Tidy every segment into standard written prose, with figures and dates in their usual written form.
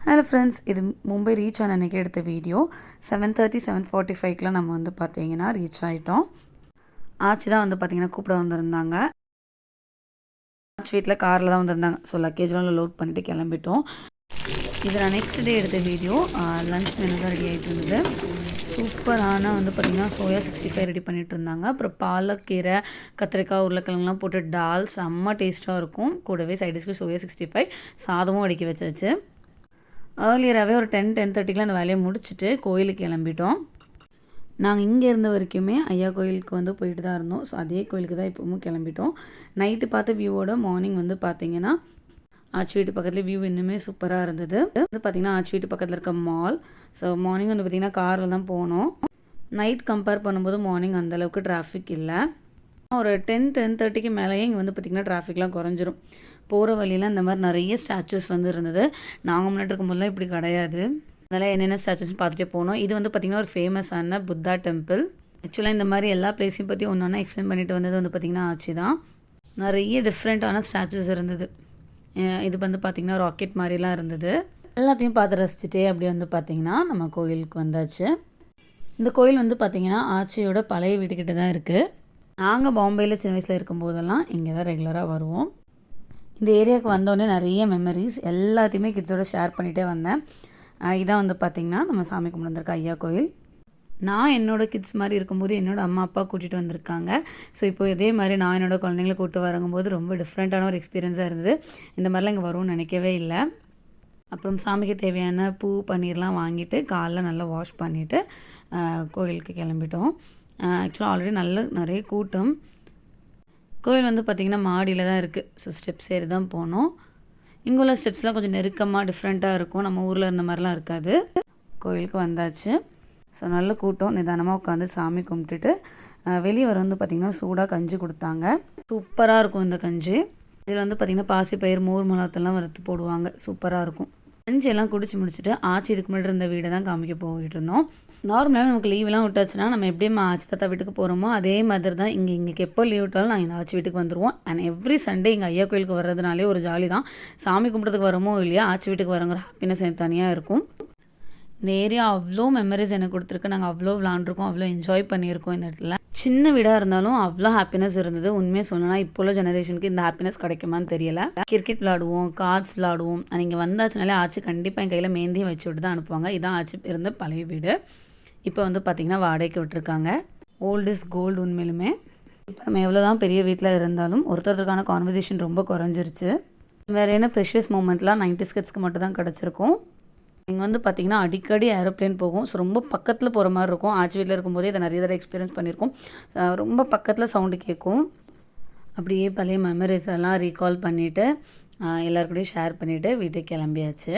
Hello friends, இது Mumbai reach ஆன அன்றைக்கி எடுத்த வீடியோ. 7:30 7:45க்குலாம் நம்ம வந்து பார்த்தீங்கன்னா ரீச் ஆகிட்டோம். ஆச்சி தான் வந்து பார்த்திங்கன்னா கூப்பிட வந்திருந்தாங்க. ஆச்சி வீட்டில் காரில் தான் வந்திருந்தாங்க. ஸோ லக்கேஜ்லாம் லோட் பண்ணிவிட்டு கிளம்பிட்டோம். இது நான் நெக்ஸ்ட் டே எடுத்த வீடியோ. லன்ச் மெனு தான் ரெடி ஆகிட்டு இருந்தது. சூப்பரான வந்து பார்த்திங்கன்னா சோயா 65 ரெடி பண்ணிகிட்டு இருந்தாங்க. அப்புறம் பாலக்கீரை, கத்திரிக்காய், உருளைக்கிழங்குலாம் போட்டு டால் செம்ம டேஸ்ட்டாக இருக்கும். கூடவே சைடிஷ்க்கு சோயா 65 சாதமும் அடிக்க வச்சாச்சு. ஏர்லியராகவே ஒரு 10-10:30க்குலாம் அந்த வேலையை முடிச்சுட்டு கோயிலுக்கு கிளம்பிட்டோம். நாங்கள் இங்கே இருந்த வரைக்குமே ஐயா கோயிலுக்கு வந்து போயிட்டு தான் இருந்தோம். ஸோ அதே கோயிலுக்கு தான் இப்போவும் கிளம்பிட்டோம். நைட்டு பார்த்த வியூவோட மார்னிங் வந்து பார்த்திங்கன்னா ஆச்சி வீட்டு பக்கத்தில் வியூ இன்னுமே சூப்பராக இருந்தது. வந்து பார்த்திங்கன்னா ஆச்சி வீட்டு பக்கத்தில் இருக்க மால். ஸோ மார்னிங் வந்து பார்த்திங்கன்னா காரில் தான் போனோம். நைட் கம்பேர் பண்ணும்போது மார்னிங் அந்தளவுக்கு டிராஃபிக் இல்லை. ஒரு 10-10:30க்கு மேலேயே இங்கே வந்து பார்த்திங்கன்னா டிராஃபிக்லாம் குறைஞ்சிரும். போகிற வழியில் இந்த மாதிரி நிறைய ஸ்டாச்சுஸ் வந்து இருந்தது. நாங்கள் முன்னாடி இருக்கும்போதெல்லாம் இப்படி கிடையாது. அதனால் என்னென்ன ஸ்டாச்சுஸ்ன்னு பார்த்துட்டே போனோம். இது வந்து பார்த்திங்கன்னா ஒரு ஃபேமஸான புத்தா டெம்பிள். ஆக்சுவலாக இந்த மாதிரி எல்லா பிளேஸையும் பற்றி ஒன்று ஒன்றா எக்ஸ்பிளைன் பண்ணிட்டு வந்தது வந்து பார்த்திங்கன்னா ஆச்சு தான். நிறைய டிஃப்ரெண்ட்டான ஸ்டாச்சுஸ் இருந்தது. இது வந்து பார்த்திங்கன்னா ராக்கெட் மாதிரிலாம் இருந்தது. எல்லாத்தையும் பார்த்து ரசிச்சுட்டே அப்படி வந்து பார்த்திங்கன்னா நம்ம கோயிலுக்கு வந்தாச்சு. இந்த கோயில் வந்து பார்த்திங்கன்னா ஆச்சியோட பழைய வீட்டுக்கிட்ட தான் இருக்குது. நாங்கள் பாம்பேயில் சின்ன வயசில் இருக்கும்போதெல்லாம் இங்கே தான் ரெகுலராக வருவோம். இந்த ஏரியாவுக்கு வந்தோடனே நிறைய மெமரிஸ் எல்லாத்தையுமே கிட்ஸோட ஷேர் பண்ணிகிட்டே வந்தேன். இதான் வந்து பார்த்திங்கன்னா நம்ம சாமி கும்பிட்டுருக்க ஐயா கோயில். நான் என்னோடய கிட்ஸ் மாதிரி இருக்கும்போது என்னோடய அம்மா அப்பா கூட்டிகிட்டு வந்திருக்காங்க. ஸோ இப்போ இதே மாதிரி நான் என்னோடய குழந்தைங்களை கூப்பிட்டு வரும்போது ரொம்ப டிஃப்ரெண்ட்டான ஒரு எக்ஸ்பீரியன்ஸாக இருந்தது. இந்த மாதிரிலாம் இங்கே வரும்னு நினைக்கவே இல்லை. அப்புறம் சாமிக்கு தேவையான பூ பன்னீர்லாம் வாங்கிட்டு காலைல நல்லா வாஷ் பண்ணிவிட்டு கோயிலுக்கு கிளம்பிட்டோம். ஆக்சுவலாக ஆல்ரெடி நிறைய கூட்டம். கோயில் வந்து பார்த்திங்கன்னா மாடியில் தான் இருக்குது. ஸோ ஸ்டெப்ஸ் ஏறி தான் போனோம். இங்கே உள்ள ஸ்டெப்ஸ்லாம் கொஞ்சம் நெருக்கமாக டிஃப்ரெண்ட்டாக இருக்கும். நம்ம ஊரில் இருந்த மாதிரிலாம் இருக்காது. கோயிலுக்கு வந்தாச்சு. ஸோ நல்ல கூட்டம். நிதானமாக உட்காந்து சாமி கும்பிட்டுட்டு வெளியே வர வந்து பார்த்திங்கன்னா சூடாக கஞ்சி கொடுத்தாங்க. சூப்பராக இருக்கும் இந்த கஞ்சி. இதில் வந்து பார்த்திங்கன்னா பாசிப்பயிர், மோர் மிளகாத்தெல்லாம் வறுத்து போடுவாங்க. சூப்பராக இருக்கும். கஞ்சியெல்லாம் குடிச்சு முடிச்சுட்டு ஆச்சி இதுக்கு முன்னாடி இருந்த வீடை தான் காமிக்க போயிட்டு இருந்தோம். நார்மலாக நமக்கு லீவெலாம் விட்டாச்சுன்னா நம்ம எப்படியும் ஆச்சி தாத்தா வீட்டுக்கு போகிறோமோ அதே மாதிரி தான் எங்களுக்கு எப்போ லீவ் விட்டாலும் நாங்கள் இந்த ஆச்சி வீட்டுக்கு வந்துடுவோம். அண்ட் எவ்ரி சண்டே எங்கள் ஐயா கோயிலுக்கு வர்றதுனாலே ஒரு ஜாலி தான். சாமி கும்பிட்றதுக்கு வரமோ இல்லையா, ஆச்சி வீட்டுக்கு வரங்கிற ஹாப்பினஸ் எனக்கு தனியாக இருக்கும். இந்த ஏரியா அவ்வளோ மெமரிஸ் எனக்கு கொடுத்துருக்கு. நாங்கள் அவ்வளோ விளாண்டுருக்கோம், அவ்வளோ என்ஜாய் பண்ணியிருக்கோம். இந்த இடத்துல சின்ன வீடாக இருந்தாலும் அவ்வளோ ஹாப்பினஸ் இருந்தது. உண்மையாக சொல்லணும்னா இப்போ உள்ள ஜெனரேஷனுக்கு இந்த ஹாப்பினஸ் கிடைக்குமான்னு தெரியல. கிரிக்கெட் விளாடுவோம், கார்ட்ஸ் விளாடுவோம். நீங்கள் வந்தாச்சுனாலே ஆச்சி கண்டிப்பாக என் கையில் மேந்தியும் வச்சு விட்டு தான் அனுப்புவாங்க. இதான் ஆச்சி இருந்த பழைய வீடு. இப்போ வந்து பார்த்திங்கன்னா வாடகைக்கு விட்டுருக்காங்க. ஓல்ட் இஸ் கோல்டு உண்மையிலுமே. இப்போ நம்ம எவ்வளோ தான் பெரிய வீட்டில் இருந்தாலும் ஒருத்தருக்கான கான்வர்சேஷன் ரொம்ப குறைஞ்சிருச்சு. வேறு என்ன ப்ரெஷியஸ் மூமெண்ட்லாம் 90s கிட்ஸ்க்கு மட்டும் தான் கிடச்சிருக்கும். இங்கே வந்து பார்த்திங்கன்னா அடிக்கடி ஏரோப்ளேன் போகும். ஸோ ரொம்ப பக்கத்தில் போகிற மாதிரி இருக்கும். ஆச்சி வீட்டில் இருக்கும்போதே இதை நிறைய தடவை எக்ஸ்பீரியன்ஸ் பண்ணியிருக்கோம். ரொம்ப பக்கத்தில் சவுண்டு கேட்கும். அப்படியே பழைய மெமரிஸ் எல்லாம் ரீகால் பண்ணிவிட்டு எல்லாருக்கூடையும் ஷேர் பண்ணிவிட்டு வீட்டுக்கு கிளம்பியாச்சு.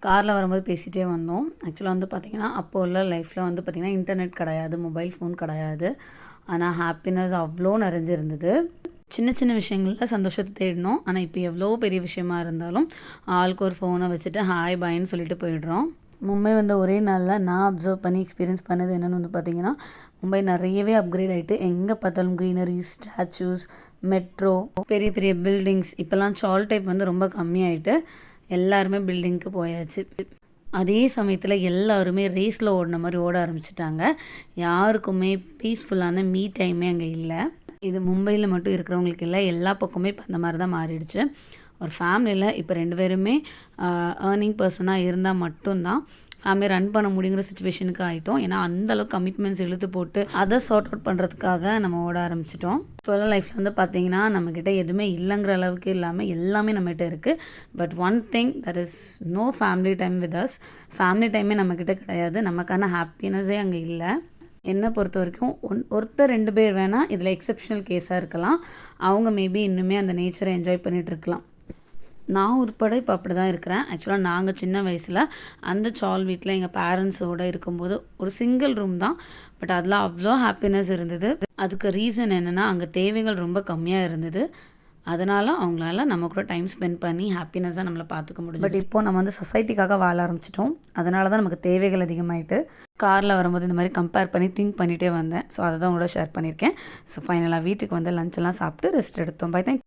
காரில் வரும்போது பேசிகிட்டே வந்தோம். ஆக்சுவலாக வந்து பார்த்திங்கன்னா அப்போ உள்ள லைஃப்பில் வந்து பார்த்திங்கன்னா இன்டர்நெட் கிடையாது, மொபைல் ஃபோன் கிடையாது. ஆனால் ஹாப்பினஸ் அவ்வளோ நிறைஞ்சிருந்தது. சின்ன சின்ன விஷயங்களில் சந்தோஷத்தை தேடினோம். ஆனால் இப்போ எவ்வளோ பெரிய விஷயமா இருந்தாலும் ஆளுக்கு ஒரு ஃபோனை வச்சுட்டு ஹாய் பாய்ன்னு சொல்லிட்டு போயிடுறோம். மும்பை வந்து ஒரே நாளில் நான் அப்சர்வ் பண்ணி எக்ஸ்பீரியன்ஸ் பண்ணது என்னென்னு வந்து பார்த்திங்கன்னா, மும்பை நிறையவே அப்கிரேட் ஆகிட்டு எங்கே பார்த்தாலும் க்ரீனரி, ஸ்டாச்சூஸ், மெட்ரோ, பெரிய பெரிய பில்டிங்ஸ். இப்போல்லாம் சால் டைப் வந்து ரொம்ப கம்மியாயிட்டு எல்லாருமே பில்டிங்க்கு போயாச்சு. அதே சமயத்தில் எல்லாருமே ரேஸில் ஓடின மாதிரி ஓட ஆரம்பிச்சிட்டாங்க. யாருக்குமே பீஸ்ஃபுல்லான மீ டைமே அங்கே இல்லை. இது மும்பையில் மட்டும் இருக்கிறவங்களுக்கு இல்லை, எல்லா பக்கமே இப்போ அந்த மாதிரி தான் மாறிடுச்சு. ஒரு ஃபேமிலியில் இப்போ 2 பேருமே ஏர்னிங் பர்சனாக இருந்தால் மட்டும்தான் ஃபேமிலி ரன் பண்ண முடியுங்கிற சுச்சுவேஷனுக்கு ஆகிட்டோம். ஏன்னா அந்தளவுக்கு கமிட்மெண்ட்ஸ் இழுத்து போட்டு அதை சார்ட் அவுட் பண்ணுறதுக்காக நம்ம ஓட ஆரம்பிச்சிட்டோம். இப்போல்லாம் லைஃப்பில் வந்து பார்த்திங்கன்னா நம்மக்கிட்ட எதுவுமே இல்லைங்கிற அளவுக்கு இல்லாமல் எல்லாமே நம்மகிட்ட இருக்குது. But one thing, that is no family time with us. Family டைமே நம்மக்கிட்ட கிடையாது. நமக்கான ஹாப்பினஸே அங்கே இல்லை. என்னை பொறுத்த வரைக்கும் ஒருத்தர் 2 பேர் வேணால் இதில் எக்ஸப்ஷனல் கேஸாக இருக்கலாம். அவங்க மேபி இன்னுமே அந்த நேச்சரை என்ஜாய் பண்ணிகிட்ருக்கலாம். நான் உட்பட இப்போ அப்படி தான் இருக்கிறேன். ஆக்சுவலாக நாங்கள் சின்ன வயசில் அந்த சால் வீட்டில் எங்கள் பேரண்ட்ஸோடு இருக்கும்போது ஒரு சிங்கிள் ரூம் தான். பட் அதில் அவ்வளோ ஹாப்பினஸ் இருந்தது. அதுக்கு ரீசன் என்னென்னா அங்கே தேவைகள் ரொம்ப கம்மியாக இருந்தது. அதனால் அவங்களால நம்ம கூட டைம் ஸ்பெண்ட் பண்ணி ஹாப்பினஸாக நம்மளை பார்த்துக்க முடியும். பட் இப்போது நம்ம வந்து சொசைட்டிக்காக வாழ ஆரம்பிச்சிட்டோம். அதனால தான் நமக்கு தேவைகள் அதிகமாகிட்டு காரில் வரும்போது இந்த மாதிரி கம்பேர் பண்ணி திங்க் பண்ணிகிட்டே வந்தேன். ஸோ அதை தான் உங்களோட ஷேர் பண்ணியிருக்கேன். ஸோ ஃபைனலாக வீட்டுக்கு வந்து லஞ்செல்லாம் சாப்பிட்டு ரெஸ்ட் எடுத்தோம். பை. தேங்க்